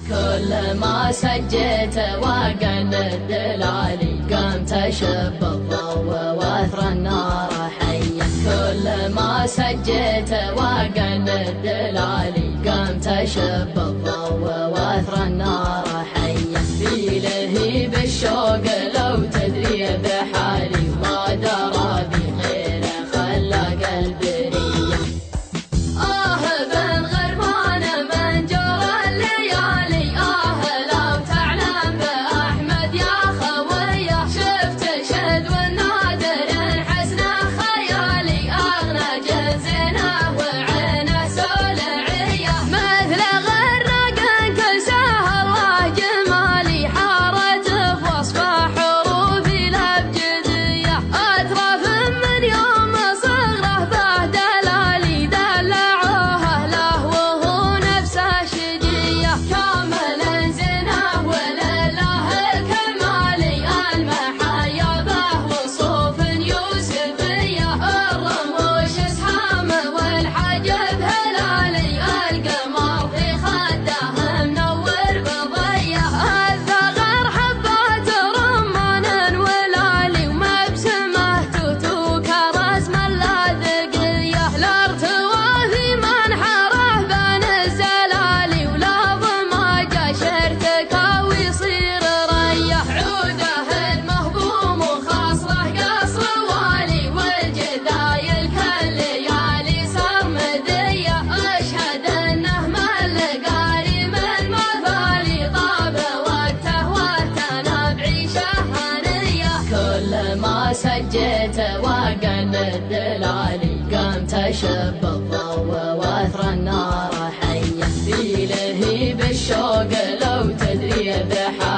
كل ما سجيت وقن الدلالي قمت اشب الضوء واثرى النار حيا. كل ما سجيت وقن الدلالي قمت اشب الضوء واثرى النار حيا. في لهيب الشوق لو تدري بحالي ما درى بي غير خلى قلبي ريا. بن غرمان من جرى الليالي لو تعلم بأحمد يا خوية. شفت شد والنادر حسنه خيالي أغنى جنزينه وعينه سولعية. مثل غرق كل سهر وجمالي حارت في وصف حروفي الأبجدية. أترف من يوم صغره به دلالي دلعوه له وهو نفسه شجية. كامل زينه ولله الكمالي المحايا به وصوف يوسفية. الرموش اسهام والحجب هلالي القمر في خده منور بضيه. الثغر حبات رمان ولالي ومبسمه توتو كرسم اللاذقية. الارتوى في منحره بين الزلالي ولا ضماج شرتك ويصير ريه. عوده المهضوم وخاصره قصر والي والجدايل كالليالي سرمديه. اشهد انه من لقاري من مثالي طاب وقته واهتنى بعيشه هنيه. كل ما سجيت وقن الدلالي قمت اشب الضوء واثرى النار حيا. في لهيب الشوق لو تدري بحالي